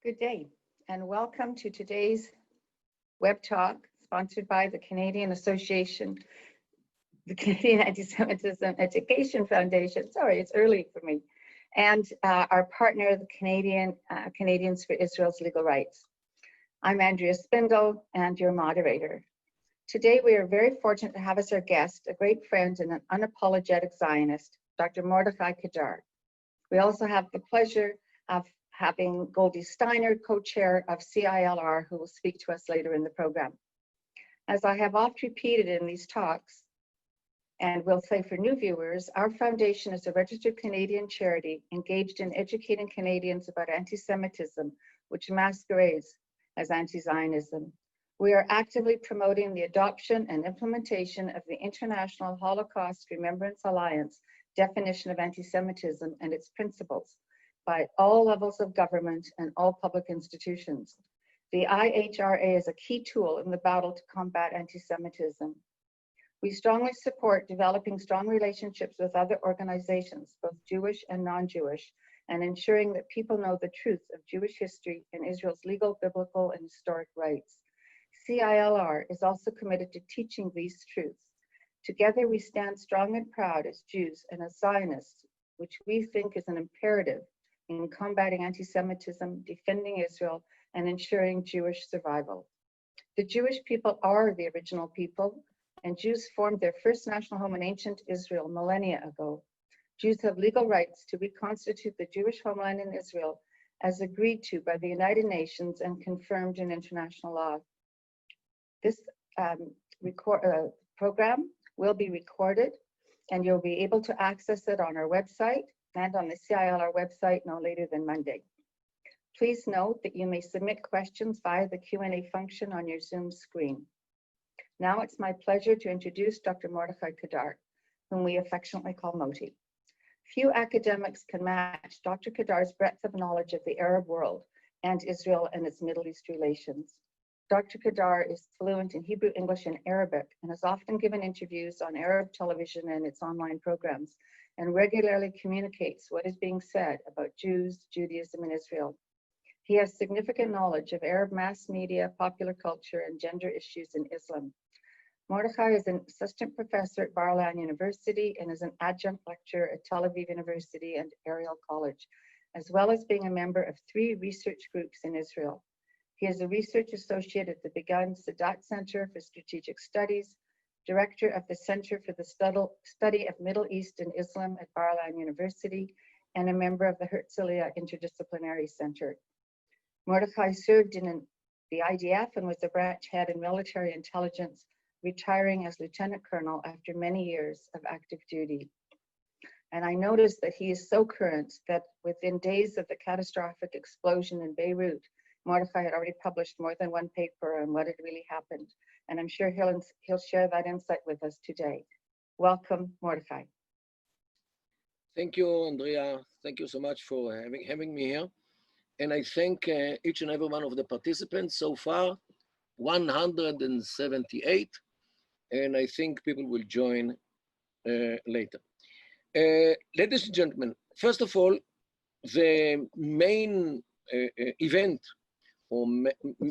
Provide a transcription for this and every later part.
Good day, and welcome to today's web talk sponsored by the Canadian Association, the Canadian Anti-Semitism Education Foundation. Sorry, it's early for me. And our partner, the Canadians for Israel's Legal Rights. I'm Andrea Spindle and your moderator. Today, we are very fortunate to have as our guest a great friend and an unapologetic Zionist, Dr. Mordechai Kedar. We also have the pleasure of having Goldie Steiner, co-chair of CILR, who will speak to us later in the program. As I have oft repeated in these talks, and will say for new viewers, our foundation is a registered Canadian charity engaged in educating Canadians about anti-Semitism, which masquerades as anti-Zionism. We are actively promoting the adoption and implementation of the International Holocaust Remembrance Alliance definition of anti-Semitism and its principles by all levels of government and all public institutions. The IHRA is a key tool in the battle to combat anti-Semitism. We strongly support developing strong relationships with other organizations, both Jewish and non-Jewish, and ensuring that people know the truth of Jewish history and Israel's legal, biblical, and historic rights. CILR is also committed to teaching these truths. Together, we stand strong and proud as Jews and as Zionists, which we think is an imperative in combating anti-Semitism, defending Israel, and ensuring Jewish survival. The Jewish people are the original people, and Jews formed their first national home in ancient Israel millennia ago. Jews have legal rights to reconstitute the Jewish homeland in Israel as agreed to by the United Nations and confirmed in international law. This program will be recorded, and you'll be able to access it on our website and on the CILR website no later than Monday. Please note that you may submit questions via the Q&A function on your Zoom screen. Now it's my pleasure to introduce Dr. Mordechai Kedar, whom we affectionately call Moti. Few academics can match Dr. Kedar's breadth of knowledge of the Arab world and Israel and its Middle East relations. Dr. Kedar is fluent in Hebrew, English, and Arabic, and has often given interviews on Arab television and its online programs, and regularly communicates what is being said about Jews, Judaism, and Israel. He has significant knowledge of Arab mass media, popular culture, and gender issues in Islam. Mordechai is an assistant professor at Bar-Ilan University and is an adjunct lecturer at Tel Aviv University and Ariel College, as well as being a member of 3 research groups in Israel. He is a research associate at the Begin-Sadat Center for Strategic Studies, director of the Center for the Study of Middle East and Islam at Bar-Ilan University, and a member of the Herzliya Interdisciplinary Center. Mordechai served in the IDF and was a branch head in military intelligence, retiring as lieutenant colonel after many years of active duty. And I noticed that he is so current that within days of the catastrophic explosion in Beirut, Mordechai had already published more than 1 paper on what had really happened. And I'm sure he'll share that insight with us today. Welcome, Mordechai. Thank you, Andrea. Thank you so much for having me here. And I thank each and every one of the participants so far, 178. And I think people will join later. Ladies and gentlemen, first of all, the main event or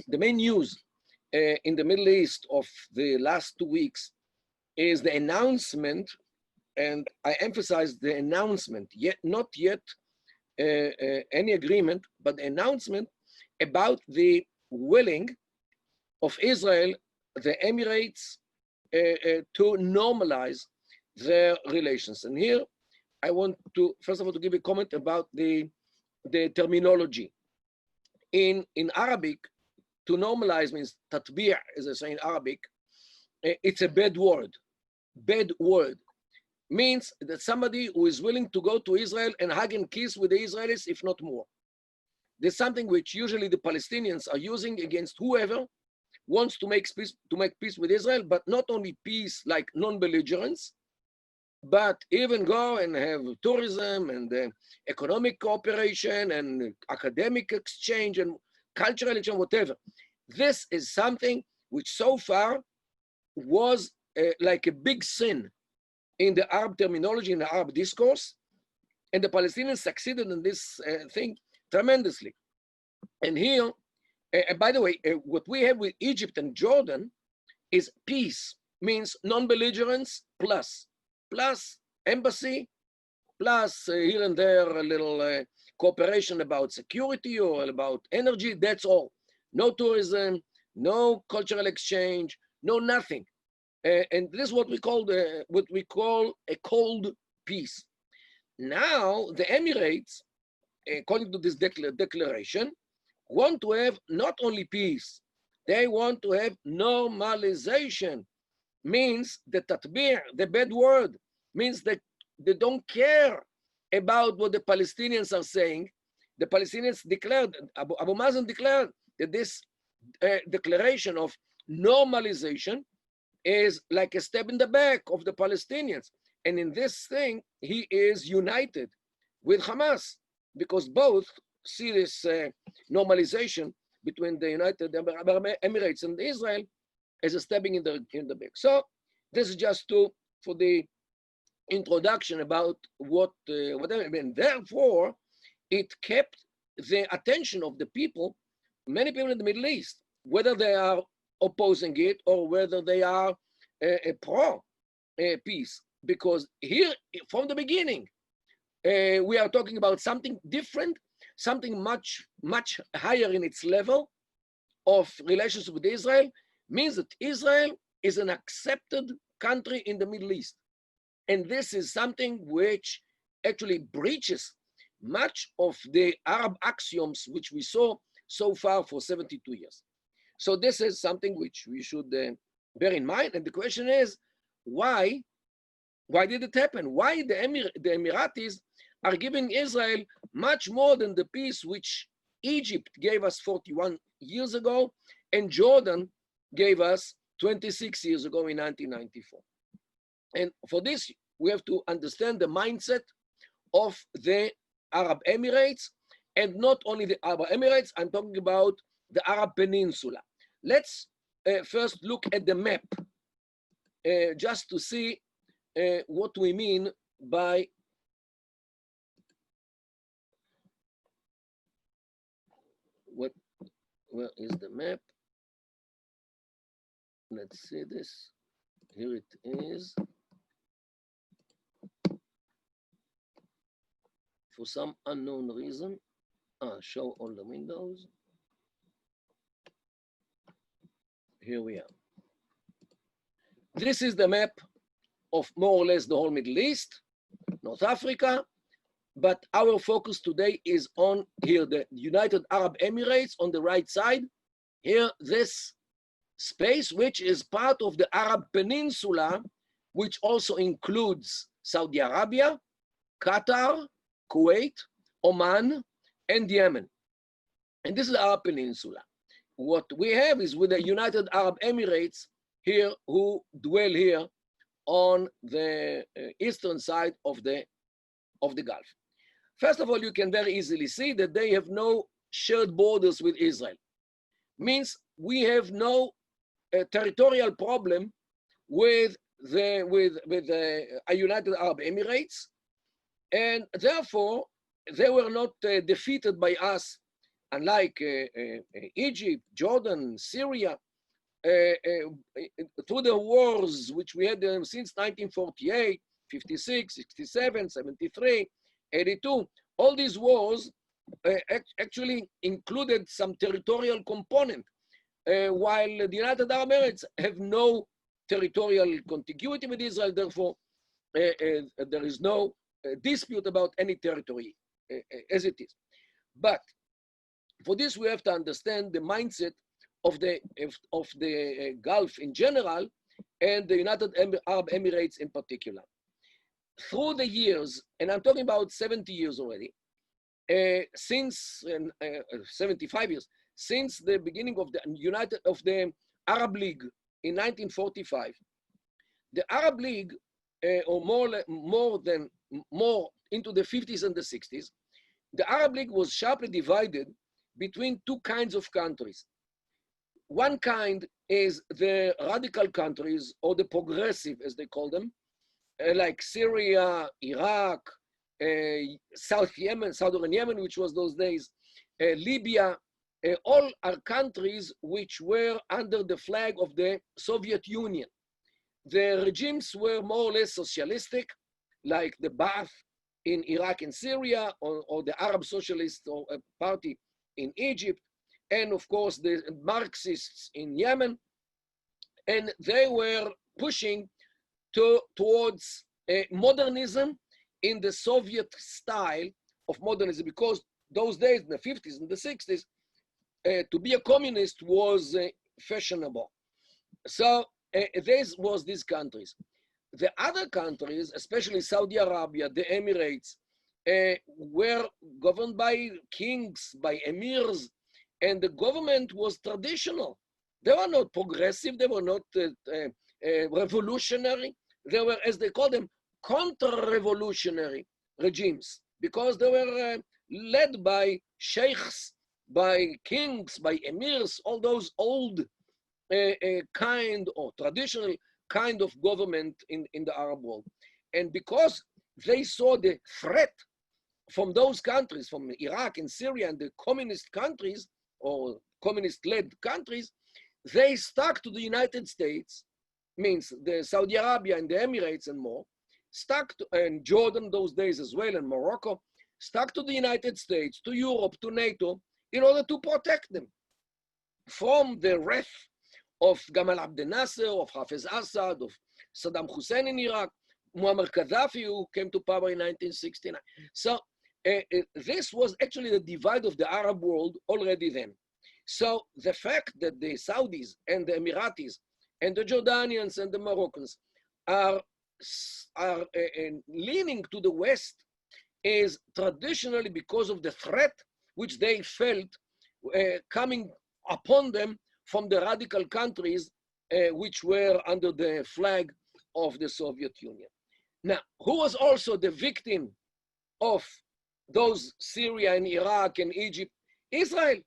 the main news in the Middle East of the last 2 weeks is the announcement, and I emphasize the announcement, not yet any agreement, but the announcement about the willing of Israel, the Emirates, to normalize their relations. And here I want to, first of all, to give a comment about the terminology. In Arabic, to normalize means tatbi', as I say in Arabic. It's a bad word. Bad word means that somebody who is willing to go to Israel and hug and kiss with the Israelis, if not more. There's something which usually the Palestinians are using against whoever wants to make peace with Israel, but not only peace like non-belligerence, but even go and have tourism and economic cooperation and academic exchange and cultural exchange, whatever. This is something which so far was like a big sin in the Arab terminology, in the Arab discourse, and the Palestinians succeeded in this thing tremendously. And here, by the way, what we have with Egypt and Jordan is peace, means non-belligerence plus embassy, plus here and there a little cooperation about security or about energy. That's all. No tourism, no cultural exchange, no nothing. And this is what we call a cold peace. Now the Emirates, according to this declaration, want to have not only peace, they want to have normalization. Means the tatbir, the bad word, means that they don't care about what the Palestinians are saying. The Palestinians declared, Abu Mazen declared that this declaration of normalization is like a step in the back of the Palestinians. And in this thing, he is united with Hamas because both see this normalization between the United Arab Emirates and Israel as a stepping in the back. So this is just for the introduction about whatever. And therefore, it kept the attention of the people, many people in the Middle East, whether they are opposing it or whether they are pro peace. Because here, from the beginning, we are talking about something different, something much higher in its level of relations with Israel, means that Israel is an accepted country in the Middle East. And this is something which actually breaches much of the Arab axioms which we saw so far for 72 years. So this is something which we should bear in mind. And the question is, why did it happen? Why the Emiratis are giving Israel much more than the peace which Egypt gave us 41 years ago and Jordan gave us 26 years ago in 1994. And for this, we have to understand the mindset of the Arab Emirates, and not only the Arab Emirates, I'm talking about the Arab Peninsula. Let's first look at the map, just to see what we mean by where is the map? Let's see this. Here it is. For some unknown reason, show all the windows. Here we are. This is the map of more or less the whole Middle East, North Africa, but our focus today is on here, the United Arab Emirates on the right side. Here, this space, which is part of the Arab Peninsula, which also includes Saudi Arabia, Qatar, Kuwait, Oman, and Yemen. And this is the Arab Peninsula. What we have is with the United Arab Emirates here, who dwell here on the eastern side of the Gulf. First of all, you can very easily see that they have no shared borders with Israel. Means we have no territorial problem with the United Arab Emirates, and therefore they were not defeated by us, unlike Egypt, Jordan, Syria, through the wars which we had since 1948, 56, 67, 73, 82. All these wars actually included some territorial component, while the United Arab Emirates have no territorial contiguity with Israel. Therefore, there is no dispute about any territory as it is. But for this, we have to understand the mindset of the Gulf in general and the United Arab Emirates in particular. Through the years, and I'm talking about 70 years already, since 75 years, since the beginning of the Arab League in 1945, the Arab League, or more into the 50s and the 60s, the Arab League was sharply divided between two kinds of countries. One kind is the radical countries, or the progressive, as they call them, like Syria, Iraq, southern Yemen, which was those days, Libya, all are countries which were under the flag of the Soviet Union. The regimes were more or less socialistic, like the Ba'ath in Iraq and Syria, or the Arab Socialist Party in Egypt, and of course the Marxists in Yemen. And they were pushing towards modernism in the Soviet style of modernism, because those days, in the 50s and the 60s, to be a communist was fashionable. So this was these countries. The other countries, especially Saudi Arabia, the Emirates, were governed by kings, by emirs, and the government was traditional. They were not progressive, they were not revolutionary. They were, as they call them, counter-revolutionary regimes, because they were led by sheikhs, by kings, by emirs, all those old kind or traditional kind of government in the Arab world. And because they saw the threat from those countries, from Iraq and Syria and the communist countries or communist-led countries, they stuck to the United States, means the Saudi Arabia and the Emirates and more, stuck to, and Jordan those days as well, and Morocco, stuck to the United States, to Europe, to NATO, in order to protect them from the wrath of Gamal Abdel Nasser, of Hafez Assad, of Saddam Hussein in Iraq, Muammar Gaddafi, who came to power in 1969. So this was actually the divide of the Arab world already then. So the fact that the Saudis and the Emiratis and the Jordanians and the Moroccans are leaning to the West is traditionally because of the threat which they felt coming upon them from the radical countries which were under the flag of the Soviet Union. Now, who was also the victim of those Syria and Iraq and Egypt? Israel,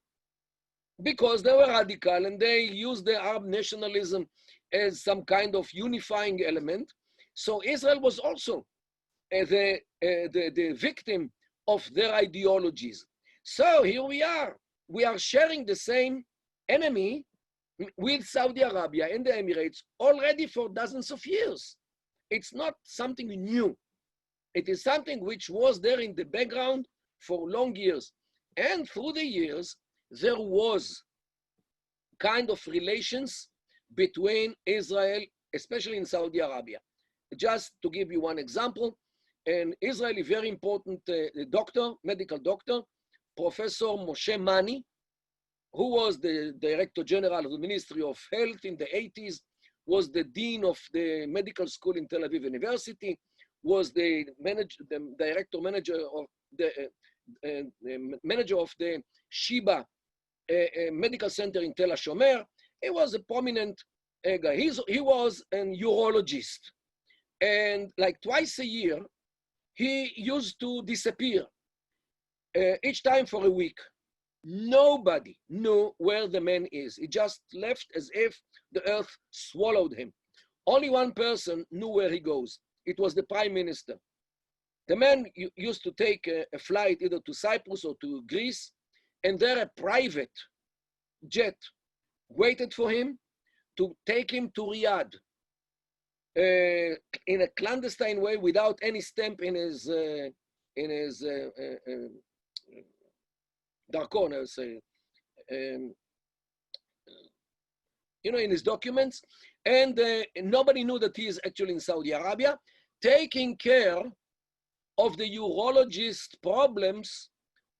because they were radical and they used the Arab nationalism as some kind of unifying element. So Israel was also the victim of their ideologies. So here we are sharing the same enemy with Saudi Arabia and the Emirates already for dozens of years. It's not something new. It is something which was there in the background for long years. And through the years, there was kind of relations between Israel, especially in Saudi Arabia. Just to give you one example, an Israeli very important doctor, medical doctor, Professor Moshe Mani, who was the Director General of the Ministry of Health in the 80s, was the Dean of the Medical School in Tel Aviv University, was the manager of the Sheba Medical Center in Tel HaShomer. He was a prominent guy. He was an urologist. And like twice a year, he used to disappear, each time for a week. Nobody knew where the man is. He just left as if the earth swallowed him. Only one person knew where he goes. It was the prime minister. The man used to take a flight either to Cyprus or to Greece, and there a private jet waited for him to take him to Riyadh in a clandestine way without any stamp in his darkon, I would say, in his documents. And nobody knew that he is actually in Saudi Arabia, taking care of the urologist problems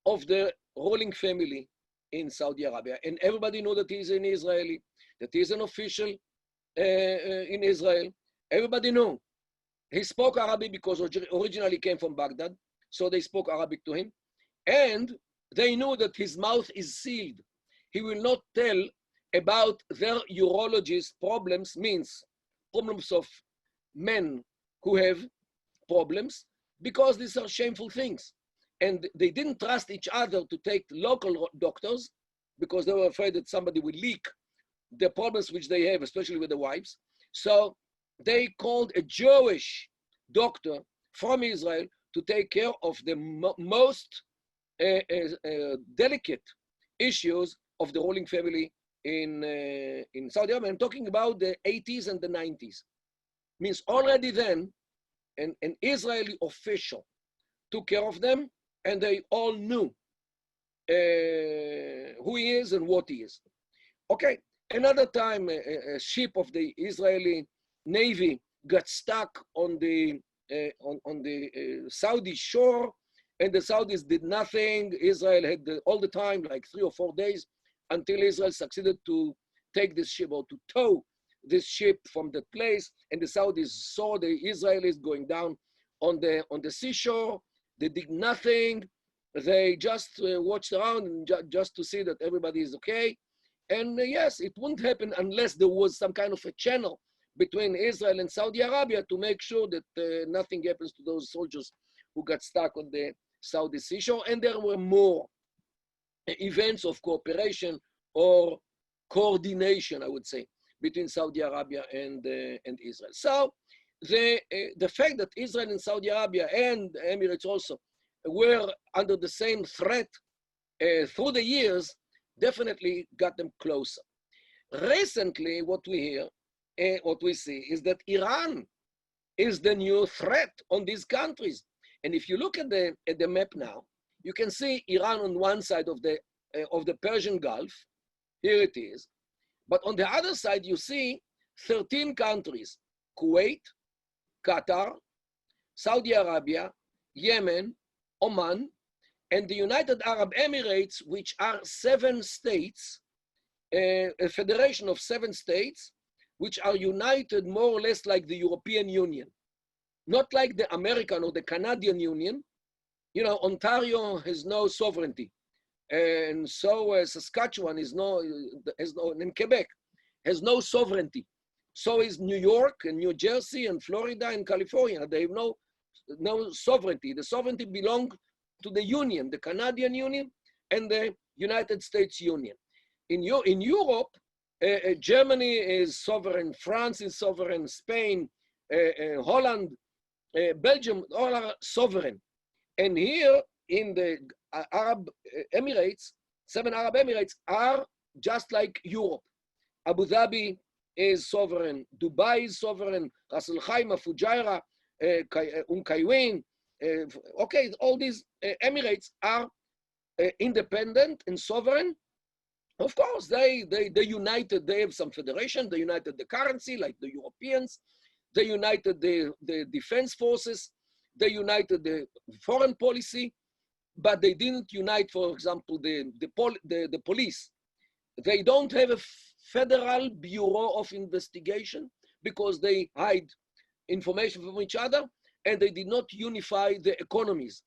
of the ruling family in Saudi Arabia. And everybody knew that he is an Israeli, that he is an official in Israel. Everybody knew. He spoke Arabic because originally came from Baghdad, so they spoke Arabic to him. And they knew that his mouth is sealed. He will not tell about their urologist problems, means problems of men who have problems, because these are shameful things. And they didn't trust each other to take local doctors because they were afraid that somebody would leak the problems which they have, especially with the wives. So they called a Jewish doctor from Israel to take care of the most delicate issues of the ruling family in Saudi Arabia. I'm talking about the 80s and the 90s. Means already then, an Israeli official took care of them, and they all knew who he is and what he is. Okay, another time a ship of the Israeli Navy got stuck on the Saudi shore, and the Saudis did nothing. Israel had all the time, like 3 or 4 days, until Israel succeeded to take this ship or to tow this ship from that place. And the Saudis saw the Israelis going down on the seashore. They did nothing. They just watched around and just to see that everybody is okay. And yes, it wouldn't happen unless there was some kind of a channel between Israel and Saudi Arabia to make sure that nothing happens to those soldiers who got stuck on the Saudi seashore. And there were more events of cooperation or coordination, I would say, between Saudi Arabia and Israel. So the fact that Israel and Saudi Arabia and the Emirates also were under the same threat through the years definitely got them closer. Recently, what we hear, what we see is that Iran is the new threat on these countries. And if you look at the map now, you can see Iran on one side of the Persian Gulf. Here it is. But on the other side, you see 13 countries: Kuwait, Qatar, Saudi Arabia, Yemen, Oman, and the United Arab Emirates, which are 7 states, a federation of 7 states, which are united more or less like the European Union, not like the American or the Canadian Union. You know, Ontario has no sovereignty, and so Saskatchewan has no, and Quebec has no sovereignty. So is New York and New Jersey and Florida and California. They have no sovereignty. The sovereignty belongs to the Union, the Canadian Union and the United States Union. In Europe, Germany is sovereign, France is sovereign, Spain, Holland, Belgium, all are sovereign. And here in the Arab Emirates, 7 Arab Emirates are just like Europe. Abu Dhabi is sovereign, Dubai is sovereign, Ras Al Khaimah, Fujairah, Qaywin. Okay, all these Emirates are independent and sovereign. Of course, they united, they have some federation, they united the currency like the Europeans, they united the defense forces, they united the foreign policy, but they didn't unite, for example, the police. They don't have a federal bureau of investigation because they hide information from each other, and they did not unify the economies.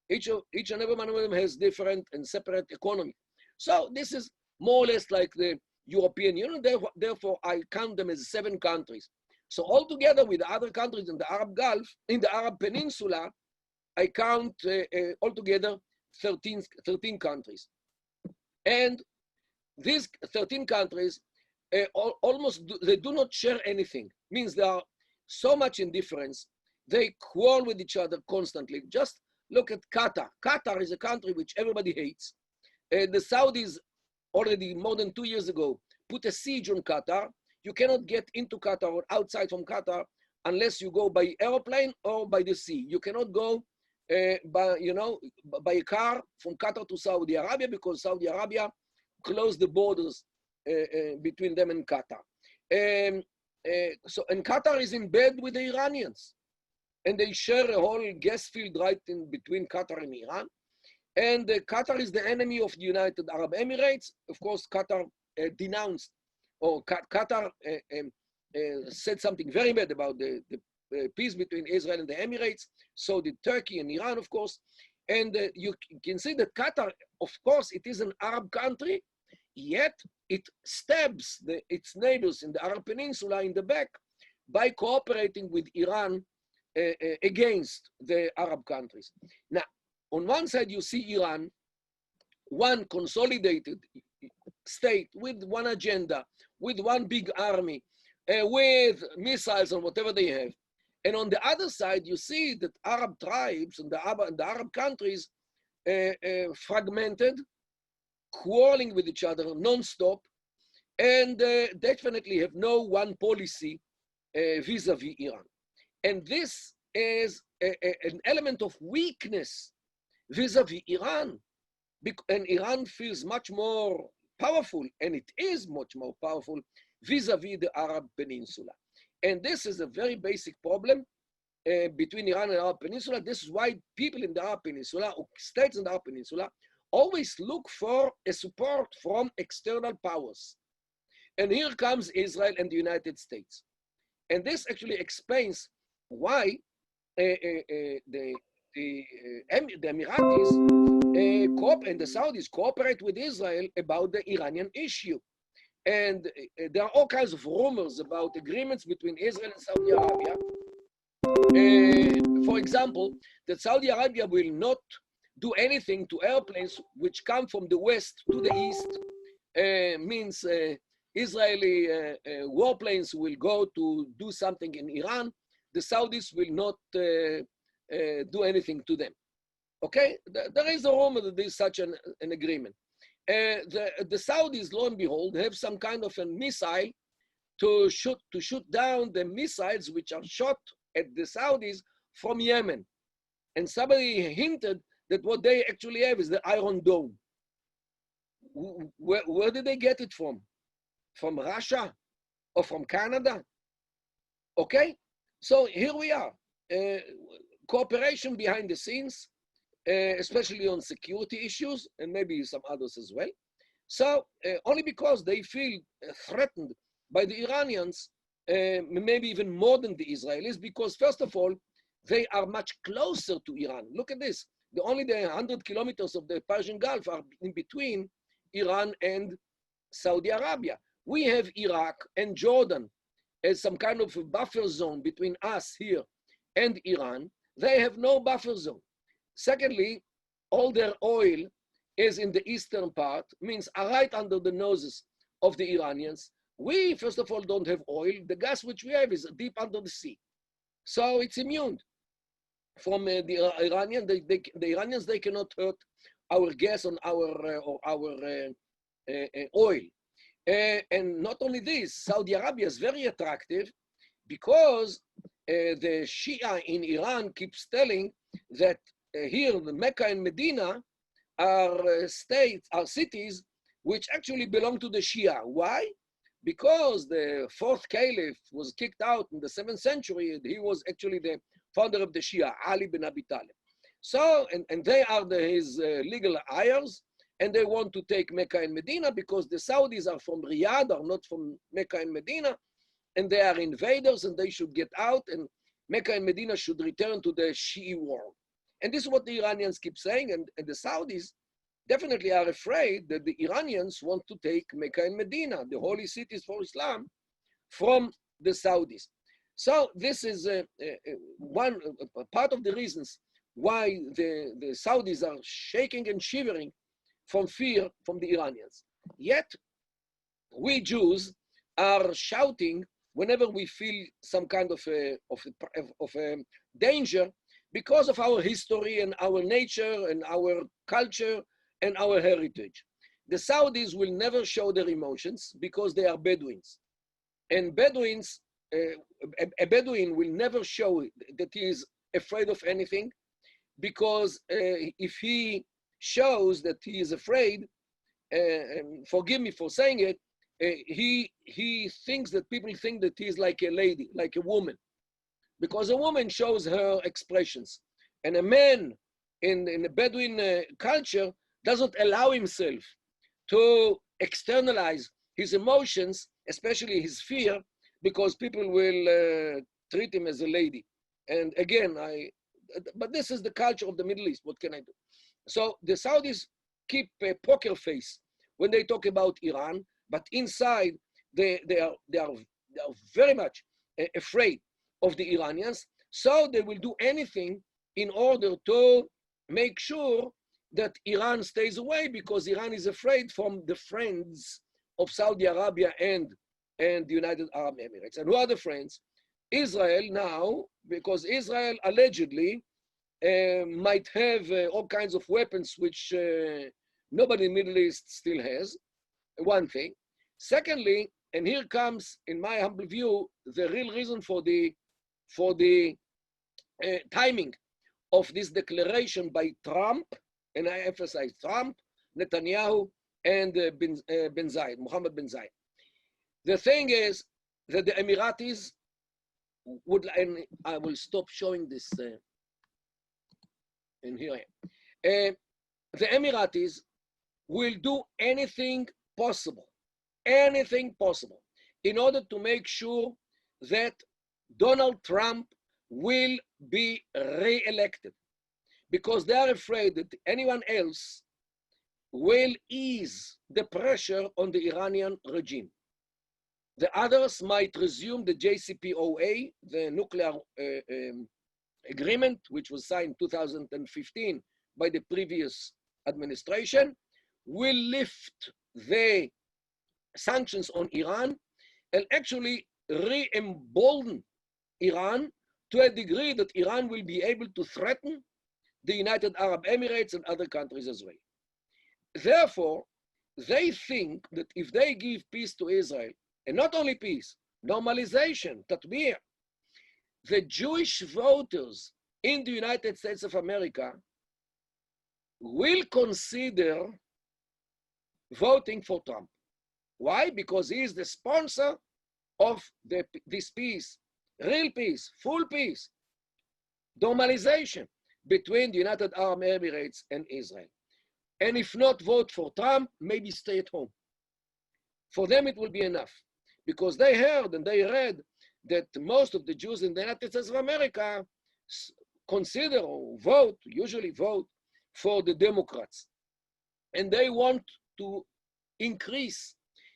Each and every one of them has different and separate economy. So this is more or less like the European Union. Therefore, I count them as 7 countries. So altogether with the other countries in the Arab Gulf, in the Arab Peninsula, I count altogether 13 countries. And these 13 countries, they do not share anything. Means they are so much in difference. They quarrel with each other constantly. Just look at Qatar. Qatar is a country which everybody hates. The Saudis already more than 2 years ago put a siege on Qatar. You cannot get into Qatar or outside from Qatar unless you go by airplane or by the sea. You cannot go by a car from Qatar to Saudi Arabia because Saudi Arabia closed the borders between them and Qatar. And Qatar is in bed with the Iranians, and they share a whole gas field right in between Qatar and Iran. And Qatar is the enemy of the United Arab Emirates. Of course, Qatar denounced, or Qatar said something very bad about the peace between Israel and the Emirates. So did Turkey and Iran, of course. And you can see that Qatar, of course, it is an Arab country, yet it stabs its neighbors in the Arab Peninsula in the back by cooperating with Iran against the Arab countries. Now, on one side, you see Iran, one consolidated state with one agenda, with one big army, with missiles and whatever they have. And on the other side, you see that Arab tribes and the Arab countries fragmented, quarreling with each other non-stop, and definitely have no one policy vis-a-vis Iran. And this is an element of weakness vis-a-vis Iran. And Iran feels much more powerful, and it is much more powerful vis-a-vis the Arab Peninsula. And this is a very basic problem between Iran and the Arab Peninsula. This is why people in the Arab Peninsula, or states in the Arab Peninsula, always look for a support from external powers. And here comes Israel and the United States. And this actually explains why the Emiratis and the Saudis cooperate with Israel about the Iranian issue. And there are all kinds of rumors about agreements between Israel and Saudi Arabia. For example, that Saudi Arabia will not do anything to airplanes which come from the west to the east. Means Israeli warplanes will go to do something in Iran. The Saudis will not do anything to them. Okay, there is a rumor that there is such an agreement. The Saudis, lo and behold, have some kind of a missile to shoot down the missiles which are shot at the Saudis from Yemen. And somebody hinted that what they actually have is the Iron Dome. Where did they get it from? From Russia or from Canada? Okay, so here we are. Cooperation behind the scenes, especially on security issues, and maybe some others as well. So only because they feel threatened by the Iranians, maybe even more than the Israelis, because first of all, they are much closer to Iran. Look at this. Only the 100 kilometers of the Persian Gulf are in between Iran and Saudi Arabia. We have Iraq and Jordan as some kind of a buffer zone between us here and Iran. They have no buffer zone. Secondly, all their oil is in the eastern part, means right under the noses of the Iranians. We, first of all, don't have oil. The gas which we have is deep under the sea. So it's immune from the Iranians. The Iranians, they cannot hurt our gas on our oil. And not only this, Saudi Arabia is very attractive because the Shia in Iran keeps telling that here, the Mecca and Medina are cities which actually belong to the Shia. Why? Because the fourth caliph was kicked out in the 7th century, and he was actually the founder of the Shia, Ali bin Abi Talib. So, and they are his legal heirs, and they want to take Mecca and Medina because the Saudis are from Riyadh, are not from Mecca and Medina, and they are invaders, and they should get out, and Mecca and Medina should return to the Shi'i world. And this is what the Iranians keep saying, and the Saudis definitely are afraid that the Iranians want to take Mecca and Medina, the holy cities for Islam, from the Saudis. So this is one part of the reasons why the Saudis are shaking and shivering from fear from the Iranians. Yet, we Jews are shouting whenever we feel some kind of a danger because of our history and our nature and our culture and our heritage. The Saudis will never show their emotions because they are Bedouins. And Bedouins, a Bedouin will never show that he is afraid of anything, because if he shows that he is afraid, and forgive me for saying it, he thinks that people think that he is like a lady, like a woman, because a woman shows her expressions, and a man in the Bedouin culture doesn't allow himself to externalize his emotions, especially his fear, because people will treat him as a lady. And again, but this is the culture of the Middle East. What can I do? So the Saudis keep a poker face when they talk about Iran, but inside they are very much afraid of the Iranians. So they will do anything in order to make sure that Iran stays away, because Iran is afraid from the friends of Saudi Arabia and the United Arab Emirates. And who are the friends? Israel now, because Israel allegedly might have all kinds of weapons which Nobody in the Middle East still has, one thing. Secondly, and here comes, in my humble view, the real reason for the timing of this declaration by Trump, and I emphasize Trump, Netanyahu, and Mohammed bin Zayed. The thing is that the Emiratis would, and I will stop showing this, and here I am. The Emiratis will do anything possible, in order to make sure that Donald Trump will be re-elected, because they are afraid that anyone else will ease the pressure on the Iranian regime. The others might resume the JCPOA, the nuclear agreement, which was signed in 2015 by the previous administration, will lift the sanctions on Iran and actually re-embolden Iran to a degree that Iran will be able to threaten the United Arab Emirates and other countries as well. Therefore, they think that if they give peace to Israel, and not only peace, normalization, tatbir, the Jewish voters in the United States of America will consider voting for Trump. Why? Because he is the sponsor of this peace, real peace, full peace, normalization between the United Arab Emirates and Israel. And if not vote for Trump, maybe stay at home. For them, it will be enough, because they heard and they read that most of the Jews in the United States of America consider or vote, usually vote for the Democrats. And they want to increase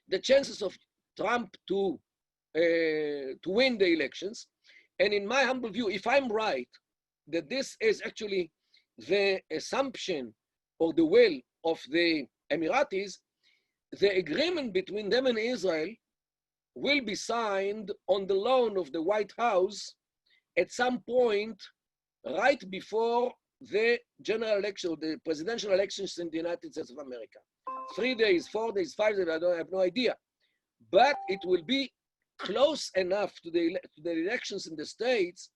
the chances of Trump to win the elections. And in my humble view, if I'm right, that this is actually the assumption or the will of the Emiratis, the agreement between them and Israel will be signed on the lawn of the White House at some point right before the general election, the presidential elections in the United States of America. 3 days, 4 days, 5 days, I have no idea. But it will be close enough to the elections in the States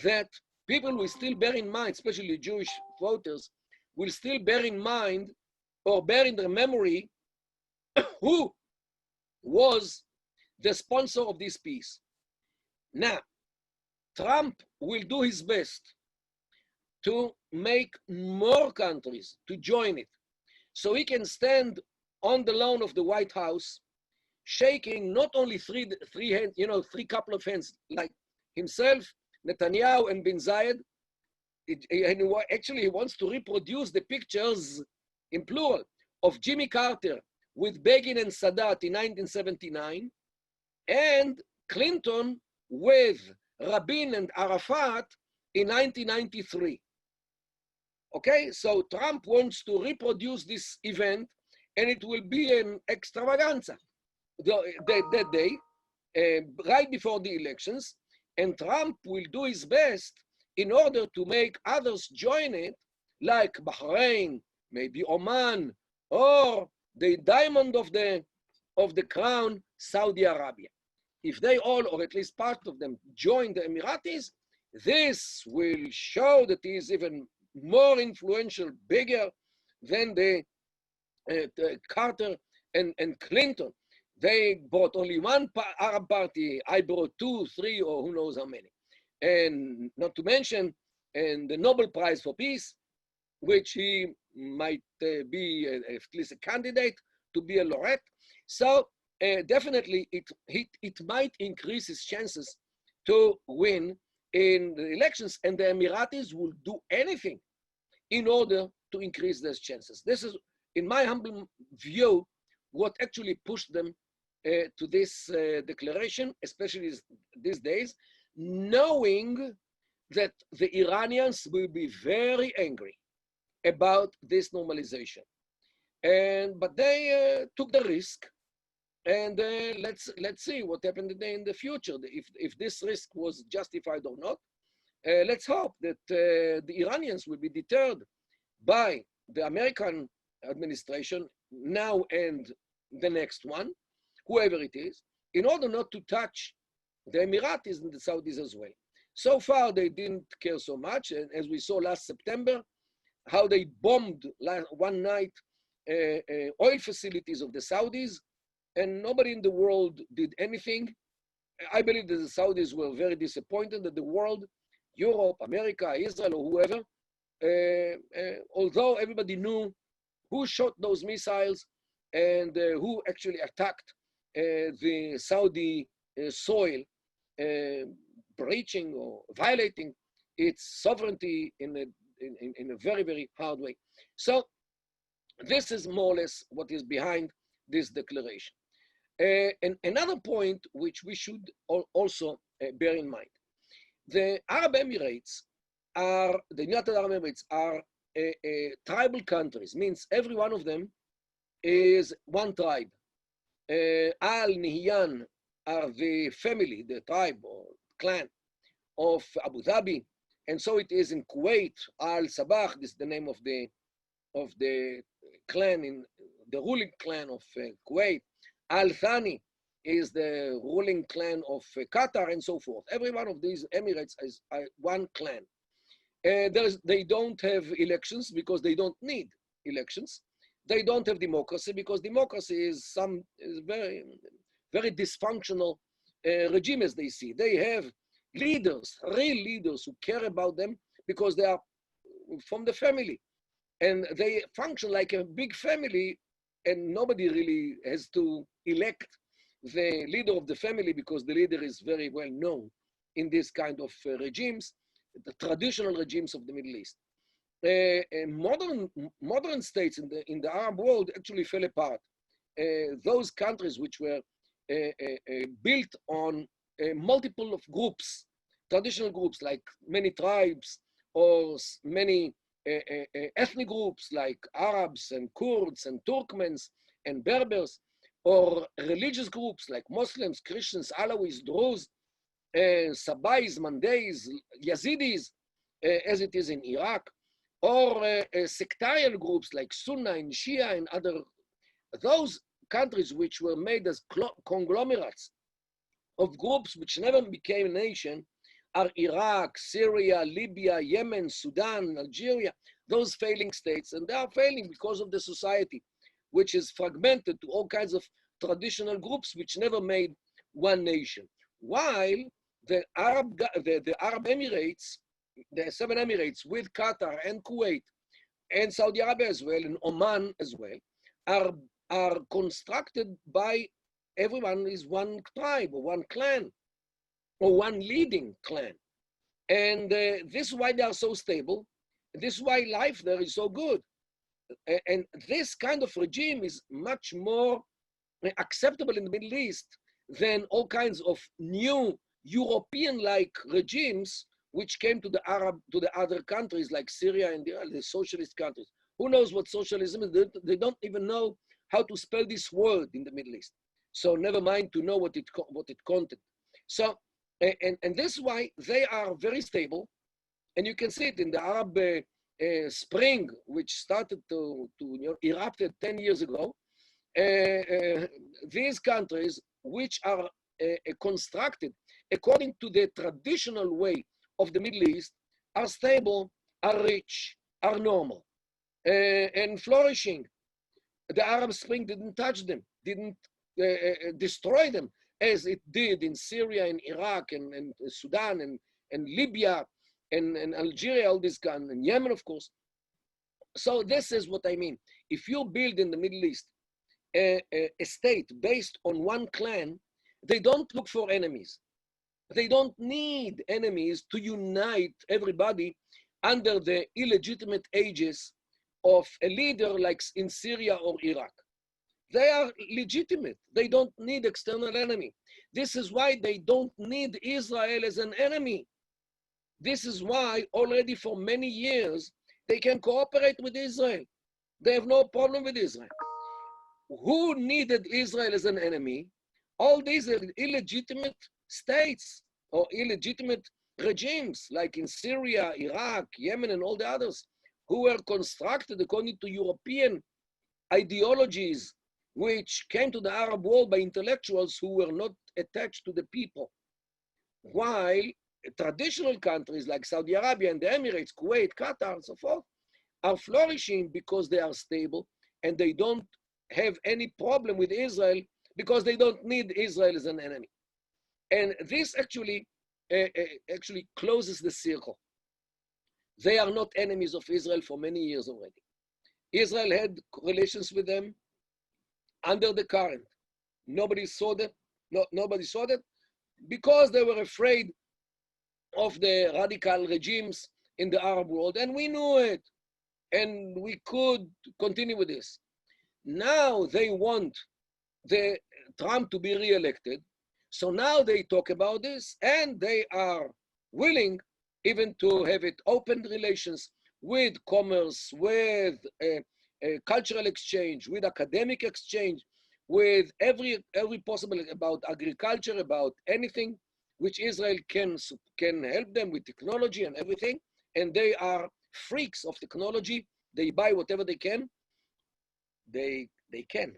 that people will still bear in mind, especially Jewish voters, will still bear in mind or bear in their memory who was the sponsor of this peace. Now, Trump will do his best to make more countries to join it, so he can stand on the lawn of the White House, shaking not only three hands, three couple of hands, like himself, Netanyahu, and bin Zayed. Actually, he wants to reproduce the pictures in plural of Jimmy Carter with Begin and Sadat in 1979, and Clinton with Rabin and Arafat in 1993. Okay, so Trump wants to reproduce this event, and it will be an extravaganza that day, right before the elections, and Trump will do his best in order to make others join it, like Bahrain, maybe Oman, or the diamond of the crown, Saudi Arabia. If they all, or at least part of them, join the Emiratis, this will show that he is even more influential, bigger than the Carter and Clinton. They brought only one Arab party. I brought 2, 3, or who knows how many. And not to mention, and the Nobel Prize for Peace, which he might be at least a candidate to be a laureate. So definitely it might increase his chances to win in the elections, and the Emiratis will do anything in order to increase those chances. This is, in my humble view, what actually pushed them to this declaration, especially these days, knowing that the Iranians will be very angry about this normalization. But they took the risk, and let's see what happened in the future, if this risk was justified or not. Let's hope that the Iranians will be deterred by the American administration, now and the next one, whoever it is, in order not to touch the Emiratis and the Saudis as well. So far, they didn't care so much. And as we saw last September, how they bombed one night oil facilities of the Saudis, and nobody in the world did anything. I believe that the Saudis were very disappointed that the world, Europe, America, Israel, or whoever, although everybody knew who shot those missiles and who actually attacked the Saudi soil, breaching or violating its sovereignty in a very, very hard way. So this is more or less what is behind this declaration. And another point which we should also bear in mind, the Arab Emirates are, the United Arab Emirates are tribal countries, means every one of them is one tribe. Al Nahyan are the family, the tribe or clan of Abu Dhabi, and so it is in Kuwait. Al Sabah, this is the name of the clan, in the ruling clan of Kuwait. Al Thani is the ruling clan of Qatar, and so forth. Every one of these emirates is one clan. They don't have elections because they don't need elections. They don't have democracy because democracy is very, very dysfunctional regime as they see. They have leaders, real leaders who care about them because they are from the family. And they function like a big family, and nobody really has to elect the leader of the family because the leader is very well known in this kind of regimes, the traditional regimes of the Middle East. Modern states in the Arab world actually fell apart. Those countries which were built on multiple of groups, traditional groups like many tribes or many ethnic groups like Arabs and Kurds and Turkmens and Berbers, or religious groups like Muslims, Christians, Alawis, Druze, Sabais, Mandais, Yazidis, as it is in Iraq, or sectarian groups like Sunna and Shia and other, those countries which were made as conglomerates of groups which never became a nation are Iraq, Syria, Libya, Yemen, Sudan, Algeria, those failing states. And they are failing because of the society, which is fragmented to all kinds of traditional groups which never made one nation. While the Arab Emirates, the 7 Emirates with Qatar and Kuwait and Saudi Arabia as well, and Oman as well, are constructed by everyone is one tribe or one clan or one leading clan. And this is why they are so stable. This is why life there is so good. And this kind of regime is much more acceptable in the Middle East than all kinds of new European-like regimes which came to the other countries like Syria and the socialist countries. Who knows what socialism is? They don't even know how to spell this word in the Middle East. So never mind to know what it contained. So, and this is why they are very stable. And you can see it in the Arab Spring, which started to erupted 10 years ago. These countries, which are constructed according to the traditional way of the Middle East, are stable, are rich, are normal, and flourishing. The Arab Spring didn't touch them, didn't destroy them, as it did in Syria and Iraq and Sudan and Libya and Algeria, all this kind, and Yemen, of course. So this is what I mean. If you build in the Middle East a state based on one clan, they don't look for enemies. They don't need enemies to unite everybody under the illegitimate aegis of a leader like in Syria or Iraq. They are legitimate. They don't need external enemy. This is why they don't need Israel as an enemy. This is why already for many years, they can cooperate with Israel. They have no problem with Israel. Who needed Israel as an enemy? All these illegitimate states or illegitimate regimes like in Syria, Iraq, Yemen, and all the others who were constructed according to European ideologies which came to the Arab world by intellectuals who were not attached to the people. While traditional countries like Saudi Arabia and the Emirates, Kuwait, Qatar, and so forth, are flourishing because they are stable and they don't have any problem with Israel because they don't need Israel as an enemy. And this actually closes the circle. They are not enemies of Israel for many years already. Israel had relations with them under the current. Nobody saw that. Nobody saw that because they were afraid of the radical regimes in the Arab world, and we knew it, and we could continue with this. Now they want the Trump to be re-elected, so now they talk about this, and they are willing even to have it open relations with commerce, with cultural exchange, with academic exchange, with every possible, about agriculture, about anything which Israel can help them with technology and everything. And they are freaks of technology. They buy whatever they can. They can.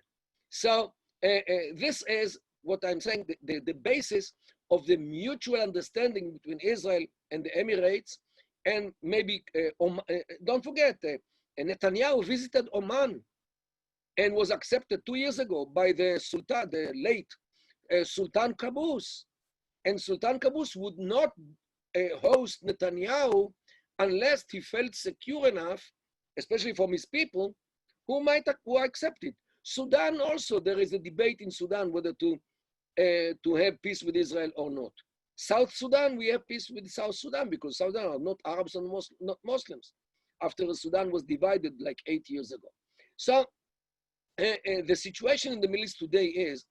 So this is what I'm saying, the basis of the mutual understanding between Israel and the Emirates. And maybe, don't forget, Netanyahu visited Oman and was accepted 2 years ago by the Sultan, the late Sultan Qaboos. And Sultan Qaboos would not host Netanyahu unless he felt secure enough, especially from his people, who accept it. Sudan also, there is a debate in Sudan whether to have peace with Israel or not. South Sudan, we have peace with South Sudan because South Sudan are not Arabs and not Muslims after Sudan was divided like 8 years ago. So the situation in the Middle East today is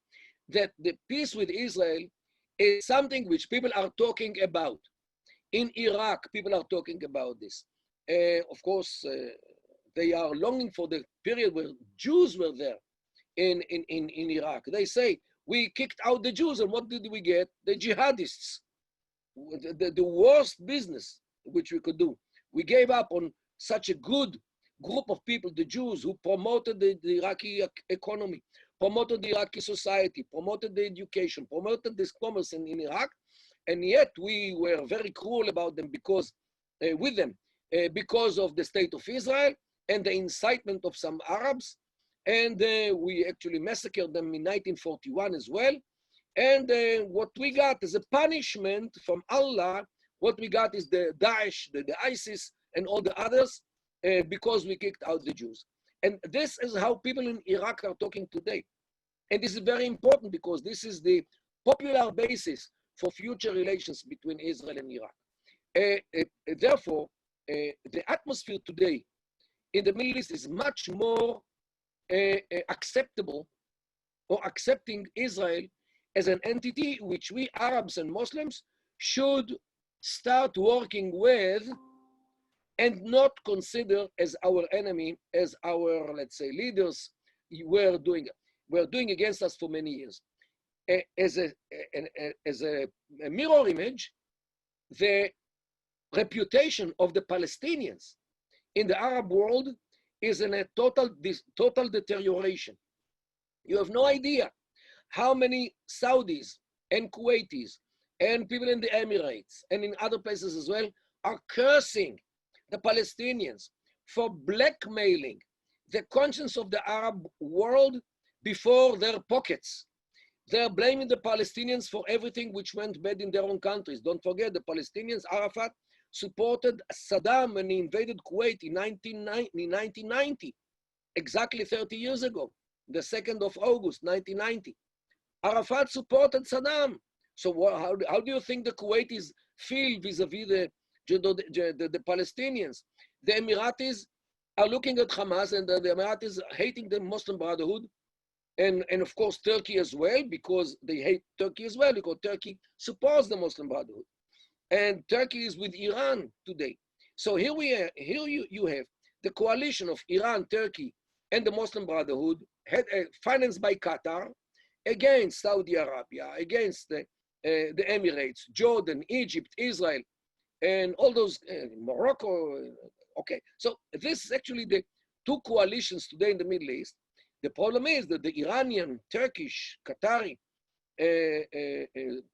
that the peace with Israel is something which people are talking about. In Iraq, people are talking about this. Of course, they are longing for the period where Jews were there in Iraq. They say, we kicked out the Jews, and what did we get? The jihadists, the worst business which we could do. We gave up on such a good group of people, the Jews, who promoted the Iraqi economy, promoted the Iraqi society, promoted the education, promoted this commerce in Iraq, and yet we were very cruel about them because of the state of Israel and the incitement of some Arabs, and we actually massacred them in 1941 as well. And what we got as a punishment from Allah, what we got is the Daesh, the ISIS, and all the others, because we kicked out the Jews. And this is how people in Iraq are talking today. And this is very important because this is the popular basis for future relations between Israel and Iraq. Therefore, the atmosphere today in the Middle East is much more acceptable or accepting Israel as an entity which we Arabs and Muslims should start working with and not consider as our enemy, as our, let's say, leaders were doing against us for many years. As a mirror image, the reputation of the Palestinians in the Arab world is in a total deterioration. You have no idea how many Saudis and Kuwaitis and people in the Emirates and in other places as well are cursing the Palestinians for blackmailing the conscience of the Arab world before their pockets. They're blaming the Palestinians for everything which went bad in their own countries. Don't forget, the Palestinians, Arafat, supported Saddam when he invaded Kuwait in 1990, exactly 30 years ago, the 2nd of August, 1990. Arafat supported Saddam. So how do you think the Kuwaitis feel vis-a-vis the Palestinians? The Emiratis are looking at Hamas, and the Emiratis hating the Muslim Brotherhood, and of course Turkey as well, because they hate Turkey as well, because Turkey supports the Muslim Brotherhood. And Turkey is with Iran today. So here you have the coalition of Iran, Turkey, and the Muslim Brotherhood, financed by Qatar, against Saudi Arabia, against the Emirates, Jordan, Egypt, Israel, and all those, Morocco. Okay, so this is actually the two coalitions today in the Middle East, The problem is that the Iranian, Turkish, Qatari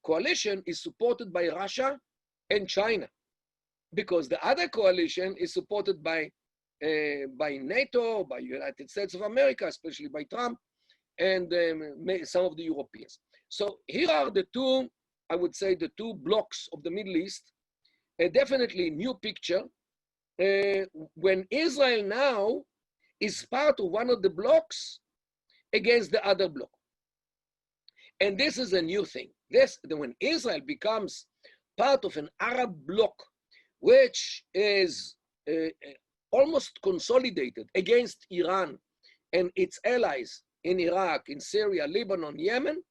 coalition is supported by Russia and China, because the other coalition is supported by NATO, by United States of America, especially by Trump, and some of the Europeans. So here are the two, I would say, the two blocks of the Middle East. Definitely new picture. When Israel now is part of one of the blocks against the other bloc. And this is a new thing. When Israel becomes part of an Arab bloc, which is almost consolidated against Iran and its allies in Iraq, in Syria, Lebanon, Yemen,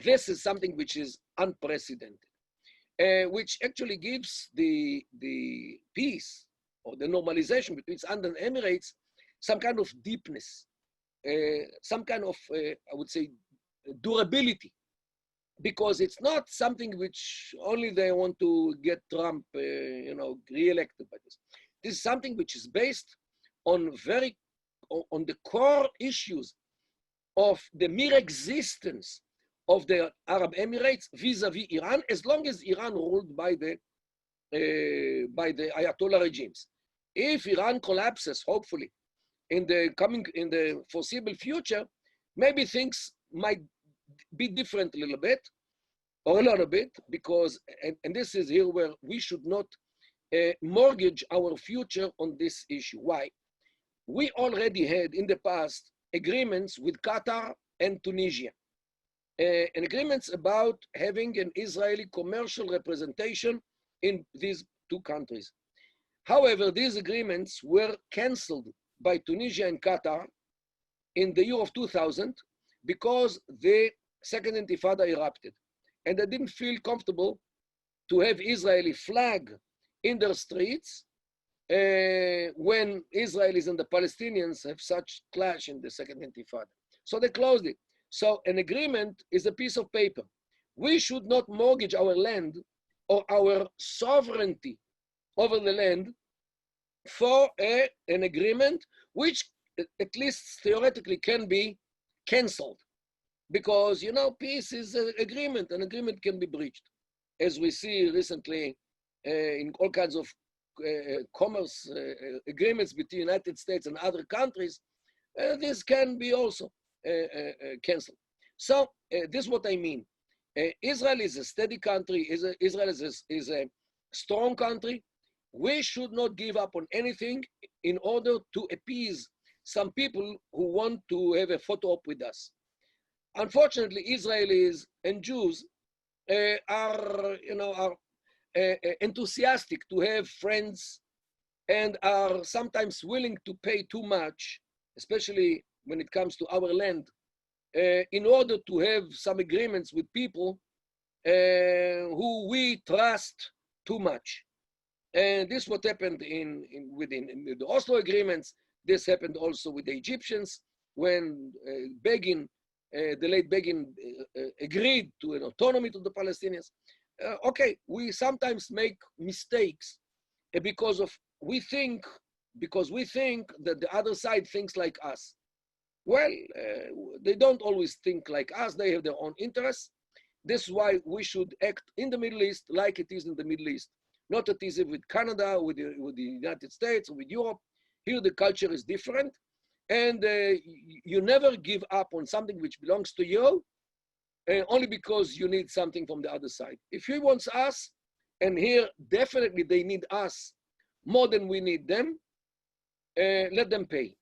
this is something which is unprecedented, which actually gives the peace or the normalization between Saudi and Emirates some kind of deepness, some kind of, I would say, durability, because it's not something which only they want to get Trump, re-elected by this. This is something which is based on the core issues of the mere existence of the Arab Emirates vis-a-vis Iran, as long as Iran ruled by the Ayatollah regimes. If Iran collapses, hopefully, in the foreseeable future, maybe things might be different a little bit, because, and this is here where we should not mortgage our future on this issue. Why? We already had in the past agreements with Qatar and Tunisia, and agreements about having an Israeli commercial representation in these two countries. However, these agreements were canceled by Tunisia and Qatar in the year of 2000 because the Second Intifada erupted, and they didn't feel comfortable to have Israeli flag in their streets when Israelis and the Palestinians have such clash in the Second Intifada. So they closed it. So an agreement is a piece of paper. We should not mortgage our land or our sovereignty over the land for an agreement which at least theoretically can be canceled. Because, peace is an agreement. An agreement can be breached. As we see recently in all kinds of commerce agreements between the United States and other countries, this can be also canceled. So this is what I mean. Israel is a steady country. Israel is a strong country. We should not give up on anything in order to appease some people who want to have a photo op with us. Unfortunately, Israelis and Jews are enthusiastic to have friends and are sometimes willing to pay too much, especially when it comes to our land, in order to have some agreements with people who we trust too much. And this is what happened within the Oslo agreements. This happened also with the Egyptians when Begin, the late Begin, agreed to an autonomy to the Palestinians. Okay, we sometimes make mistakes because we think that the other side thinks like us. Well, they don't always think like us. They have their own interests. This is why we should act in the Middle East like it is in the Middle East. Not that it is with Canada, with the United States, or with Europe. Here the culture is different. And you never give up on something which belongs to you only because you need something from the other side. If he wants us, and here definitely they need us more than we need them, let them pay.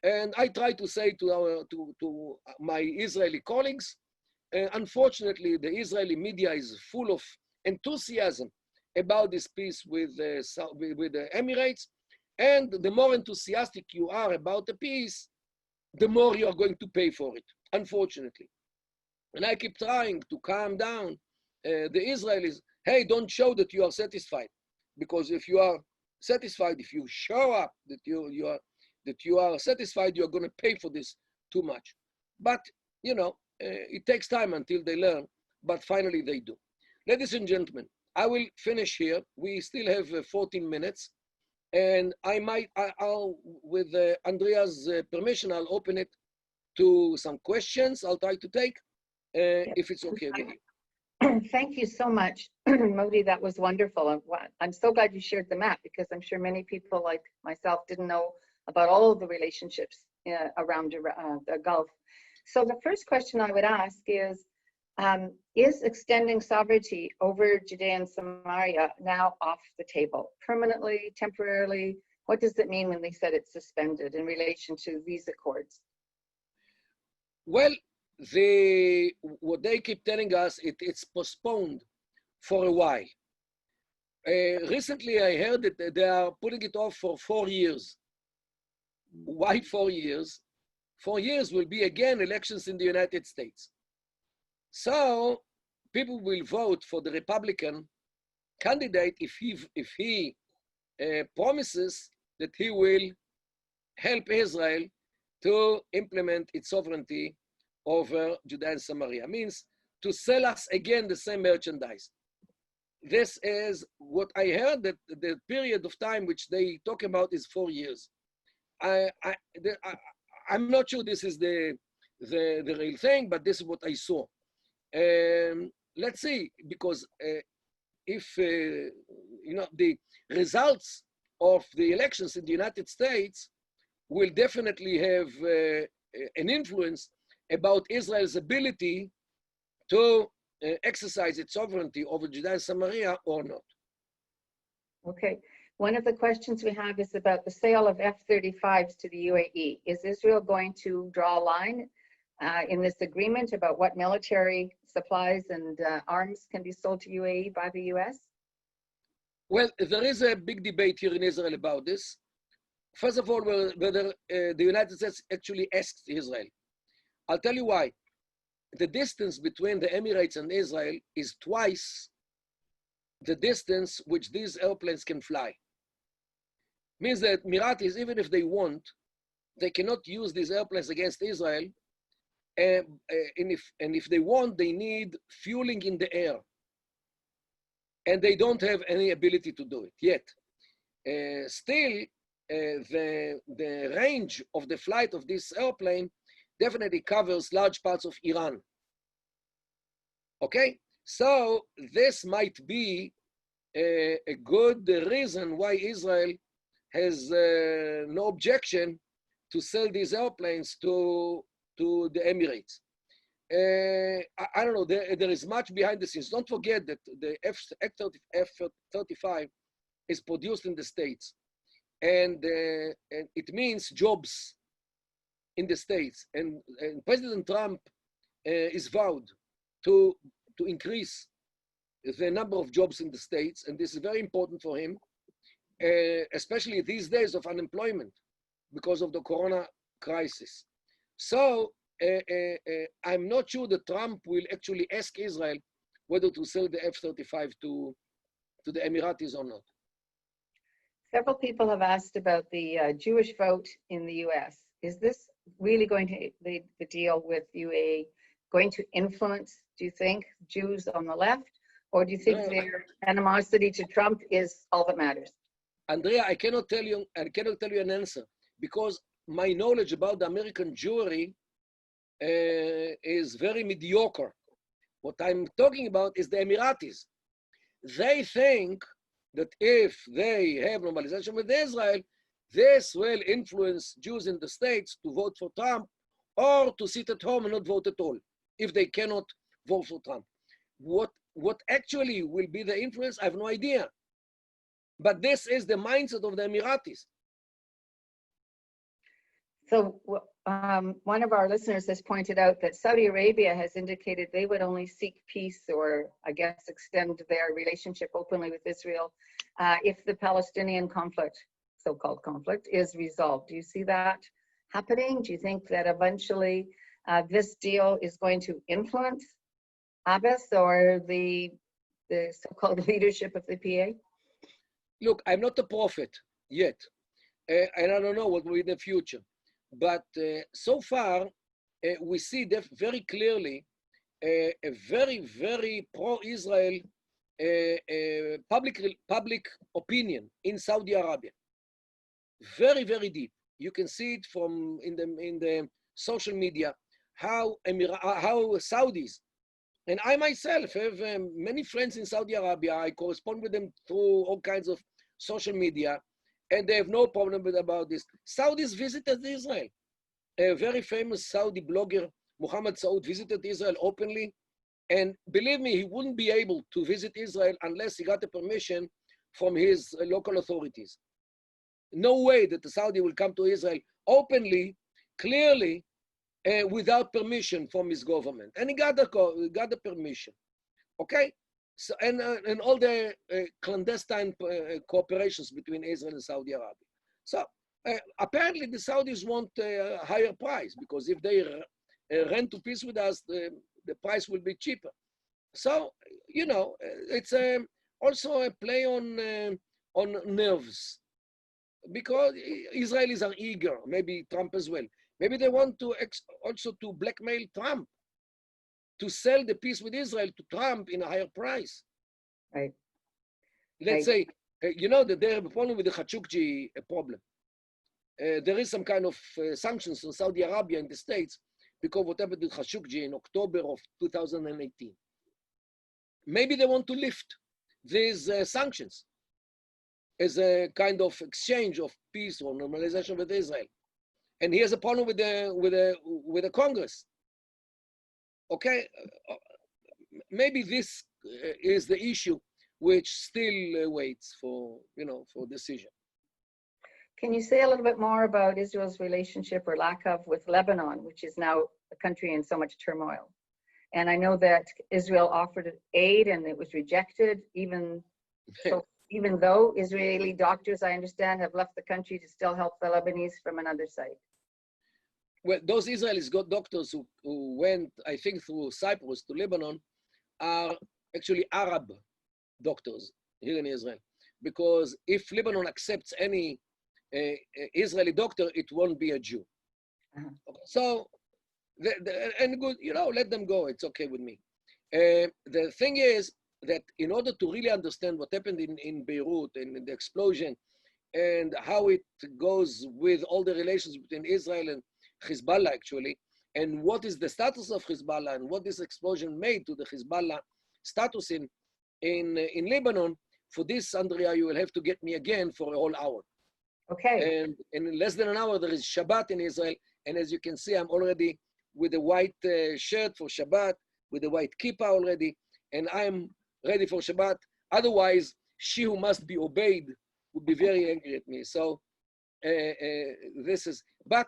And I try to say to my Israeli colleagues, unfortunately, the Israeli media is full of enthusiasm about this peace with the Emirates. And the more enthusiastic you are about the peace, the more you are going to pay for it, unfortunately. And I keep trying to calm down the Israelis. Hey, don't show that you are satisfied. Because if you are satisfied, if you show up that you are satisfied, you're going to pay for this too much. But, it takes time until they learn, but finally they do. Ladies and gentlemen, I will finish here. We still have 14 minutes. And I'll with Andrea's permission, I'll open it to some questions. I'll try to take, if it's okay with you. Thank you so much, Modi. That was wonderful. I'm so glad you shared the map, because I'm sure many people like myself didn't know about all of the relationships around the Gulf. So the first question I would ask is extending sovereignty over Judea and Samaria now off the table, permanently, temporarily? What does it mean when they said it's suspended in relation to these accords? Well, what they keep telling us, it's postponed for a while. Recently, I heard that they are putting it off for 4 years. Why 4 years? 4 years will be again elections in the United States. So people will vote for the Republican candidate if he promises that he will help Israel to implement its sovereignty over Judea and Samaria. Means to sell us again the same merchandise. This is what I heard, that the period of time which they talk about is 4 years. I'm not sure this is the real thing, but this is what I saw. Let's see, because if the results of the elections in the United States will definitely have an influence about Israel's ability to exercise its sovereignty over Judea and Samaria or not. Okay. One of the questions we have is about the sale of F-35s to the UAE. Is Israel going to draw a line in this agreement about what military supplies and arms can be sold to UAE by the US? Well, there is a big debate here in Israel about this. First of all, whether the United States actually asked Israel. I'll tell you why. The distance between the Emirates and Israel is twice the distance which these airplanes can fly. Means that Emiratis, even if they want, they cannot use these airplanes against Israel. And if they want, they need fueling in the air. And they don't have any ability to do it yet. Still, the range of the flight of this airplane definitely covers large parts of Iran. Okay, so this might be a good reason why Israel has no objection to sell these airplanes to the Emirates. I don't know, there is much behind the scenes. Don't forget that the F-35 is produced in the States. And it means jobs in the States. And President Trump is vowed to increase the number of jobs in the States. And this is very important for him, especially these days of unemployment because of the Corona crisis. So I'm not sure that Trump will actually ask Israel whether to sell the F-35 to the Emiratis or not. Several people have asked about the Jewish vote in the US. Is this really going to, the deal with UAE, going to influence, do you think, Jews on the left? Or do you think their animosity to Trump is all that matters? Andrea, I cannot tell you an answer, because my knowledge about the American Jewry is very mediocre. What I'm talking about is the Emiratis. They think that if they have normalization with Israel, this will influence Jews in the States to vote for Trump or to sit at home and not vote at all, if they cannot vote for Trump. What actually will be the influence, I have no idea. But this is the mindset of the Emiratis. So one of our listeners has pointed out that Saudi Arabia has indicated they would only seek peace, or I guess extend their relationship openly with Israel, if the Palestinian conflict, so-called conflict, is resolved. Do you see that happening? Do you think that eventually this deal is going to influence Abbas or the so-called leadership of the PA? Look, I'm not a prophet yet, and I don't know what will be in the future. But so far, we see very clearly a very, very pro-Israel public opinion in Saudi Arabia. Very, very deep. You can see it from in the social media, how Saudis, and I myself have many friends in Saudi Arabia. I correspond with them through all kinds of social media, and they have no problem about this. Saudis visited Israel. A very famous Saudi blogger, Muhammad Saud, visited Israel openly. And believe me, he wouldn't be able to visit Israel unless he got the permission from his local authorities. No way that the Saudi will come to Israel openly, clearly, without permission from his government. And he got the permission. Okay? So, and all the clandestine cooperations between Israel and Saudi Arabia. So apparently the Saudis want a higher price, because if they rent to peace with us, the price will be cheaper. So, you know, it's also a play on nerves, because Israelis are eager, maybe Trump as well. Maybe they want to also to blackmail Trump, to sell the peace with Israel to Trump in a higher price. Right. Let's say, you know, that they have a problem with the Khashoggi problem. There is some kind of sanctions on Saudi Arabia and the States because what happened with Khashoggi in October of 2018. Maybe they want to lift these sanctions as a kind of exchange of peace or normalization with Israel. And he has a problem with the Congress. Okay, maybe this is the issue which still waits for, you know, for decision. Can you say a little bit more about Israel's relationship or lack of with Lebanon, which is now a country in so much turmoil? And I know that Israel offered aid and it was rejected, even though Israeli doctors, I understand, have left the country to still help the Lebanese from another side. Well, those Israelis got doctors who went, I think, through Cyprus to Lebanon are actually Arab doctors here in Israel. Because if Lebanon accepts any Israeli doctor, it won't be a Jew. So, and good, you know, let them go. It's okay with me. The thing is that in order to really understand what happened in Beirut and the explosion and how it goes with all the relations between Israel and Hezbollah actually, and what is the status of Hezbollah and what this explosion made to the Hezbollah status in Lebanon, for this, Andrea, you will have to get me again for a whole hour. Okay. And in less than an hour, there is Shabbat in Israel. And as you can see, I'm already with a white shirt for Shabbat, with a white kippah already, and I'm ready for Shabbat. Otherwise, she who must be obeyed would be very angry at me. So this is, but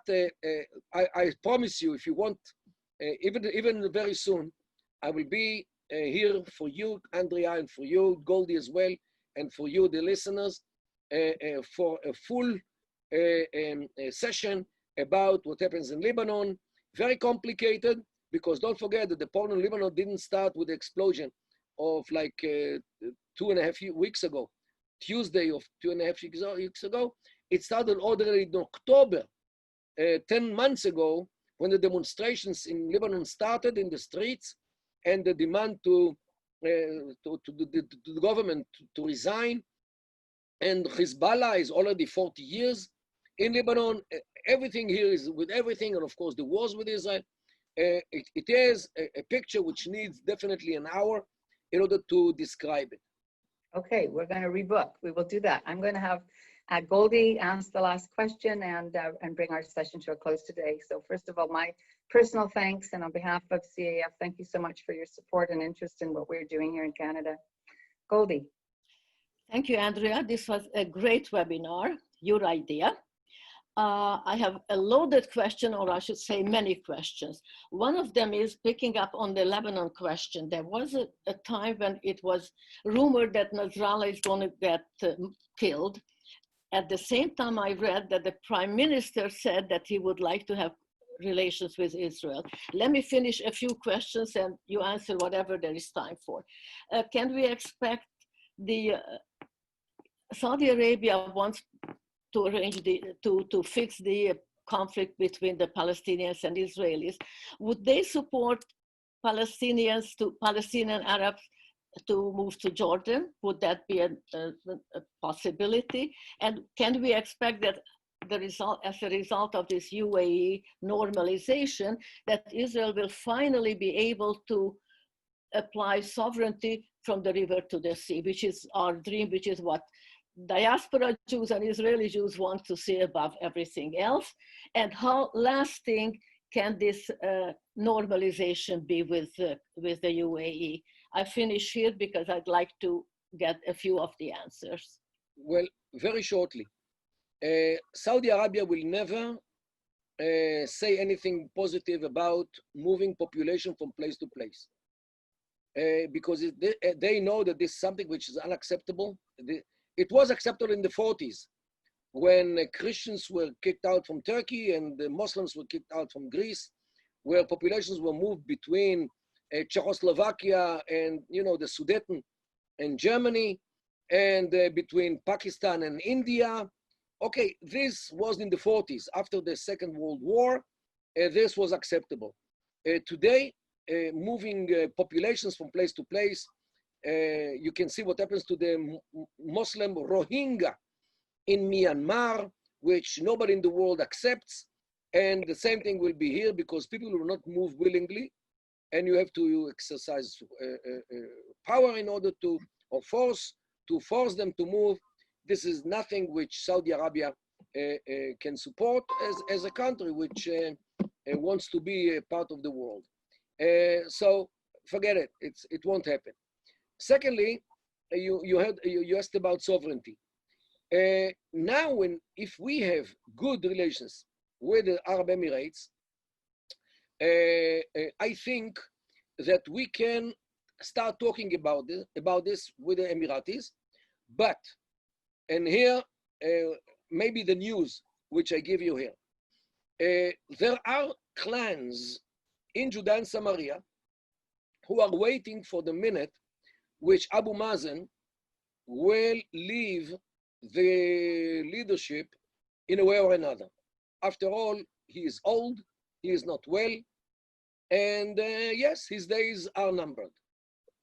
I promise you, if you want, even very soon, I will be here for you, Andrea, and for you, Goldie, as well, and for you, the listeners, for a full session about what happens in Lebanon. Very complicated, because don't forget that the problem in Lebanon didn't start with the explosion of like 2.5 weeks ago, Tuesday of 2.5 weeks ago. It started already in October, 10 months ago, when the demonstrations in Lebanon started in the streets, and the demand to the government to resign. And Hezbollah is already 40 years in Lebanon. Everything here is with everything, and of course the wars with Israel. It is a picture which needs definitely an hour in order to describe it. Okay, we're going to rebook. We will do that. I'm going to have Goldie ask the last question and bring our session to a close today. So first of all, my personal thanks, and on behalf of CAEF, thank you so much for your support and interest in what we're doing here in Canada. Goldie. Thank you, Andrea. This was a great webinar, your idea. I have a loaded question, or I should say many questions. One of them is picking up on the Lebanon question. There was a time when it was rumored that Nasrallah is going to get killed. At the same time, I read that the Prime Minister said that he would like to have relations with Israel. Let me finish a few questions and you answer whatever there is time for. Can we expect the Saudi Arabia wants to arrange to fix the conflict between the Palestinians and Israelis? Would they support Palestinian Arabs to move to Jordan? Would that be a possibility? And can we expect that as a result of this UAE normalization, that Israel will finally be able to apply sovereignty from the river to the sea, which is our dream, which is what diaspora Jews and Israeli Jews want to see above everything else. And how lasting can this normalization be with the UAE? I finish here because I'd like to get a few of the answers. Well, very shortly. Saudi Arabia will never say anything positive about moving population from place to place. Because they know that this is something which is unacceptable. It was acceptable in the 40s when Christians were kicked out from Turkey and the Muslims were kicked out from Greece, where populations were moved between Czechoslovakia and the Sudeten and Germany, and between Pakistan and India. Okay, this was in the 40s. After the Second World War, this was acceptable. Today, moving populations from place to place, you can see what happens to the Muslim Rohingya in Myanmar, which nobody in the world accepts. And the same thing will be here, because people will not move willingly, and you have to exercise power in order to, or force them to move. This is nothing which Saudi Arabia can support as a country which wants to be a part of the world. So forget it. It won't happen. Secondly, you asked about sovereignty. Now, if we have good relations with the Arab Emirates, I think that we can start talking about this with the Emiratis. But, and here, maybe the news which I give you here, there are clans in Judea and Samaria who are waiting for the minute which Abu Mazen will leave the leadership in a way or another. After all, he is old, he is not well, and yes, his days are numbered.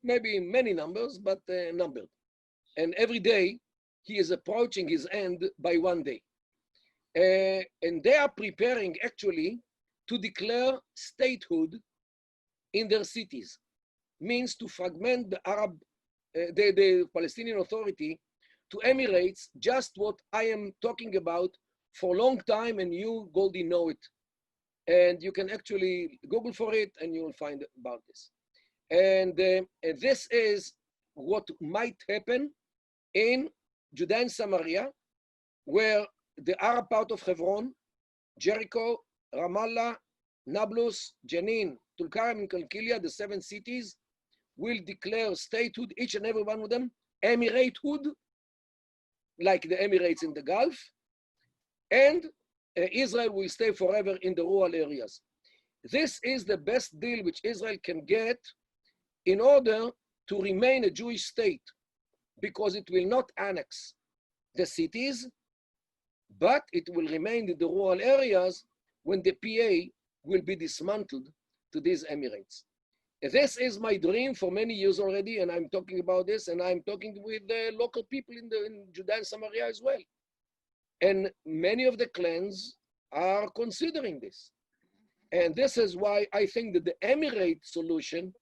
Maybe many numbers, but numbered. And every day, he is approaching his end by one day. And they are preparing actually to declare statehood in their cities, means to fragment the Palestinian Authority to Emirates, just what I am talking about for a long time, and you, Goldie, know it. And you can actually Google for it, and you will find about this. And this is what might happen in Judea and Samaria, where the Arab part of Hebron, Jericho, Ramallah, Nablus, Jenin, Tulkarem, and Kalkilia, the 7 cities, will declare statehood, each and every one of them, emiratehood, like the Emirates in the Gulf, and Israel will stay forever in the rural areas. This is the best deal which Israel can get in order to remain a Jewish state, because it will not annex the cities, but it will remain in the rural areas when the PA will be dismantled to these Emirates. This is my dream for many years already, and I'm talking about this, and I'm talking with the local people in Judea and Samaria as well. And many of the clans are considering this. And this is why I think that the Emirate solution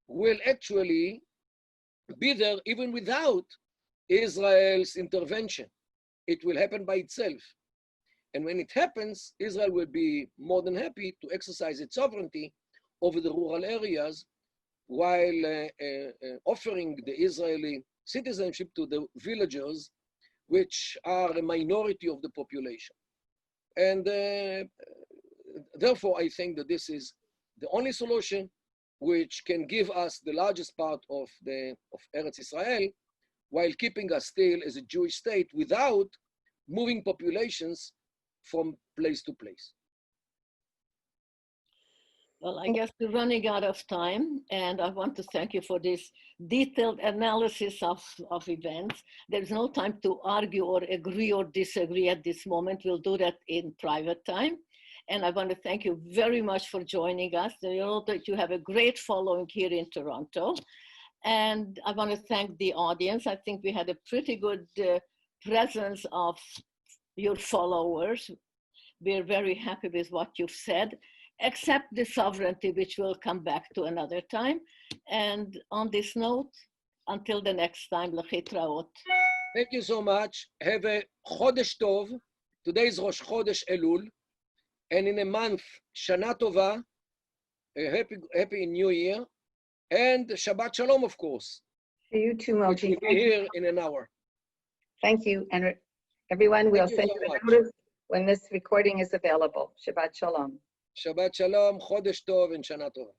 will actually be there even without Israel's intervention. It will happen by itself. And when it happens, Israel will be more than happy to exercise its sovereignty over the rural areas, while offering the Israeli citizenship to the villagers, which are a minority of the population. And therefore, I think that this is the only solution which can give us the largest part of Eretz Israel, while keeping us still as a Jewish state without moving populations from place to place. Well, I guess we're running out of time, and I want to thank you for this detailed analysis of events. There's no time to argue or agree or disagree at this moment. We'll do that in private time. And I want to thank you very much for joining us. You know that you have a great following here in Toronto. And I want to thank the audience. I think we had a pretty good presence of your followers. We're very happy with what you've said, except the sovereignty, which we'll come back to another time. And on this note, until the next time, lechitraot. Thank you so much. Have a Chodesh Tov. Today is Rosh Chodesh Elul. And in a month, Shana Tova, a happy New Year. And Shabbat Shalom, of course. See you too, Which Moti. will be here in an hour. Thank you. And everyone, we'll you send so you a much. notice when this recording is available. Shabbat Shalom. Shabbat Shalom, Chodesh Tov, and Shana Tova.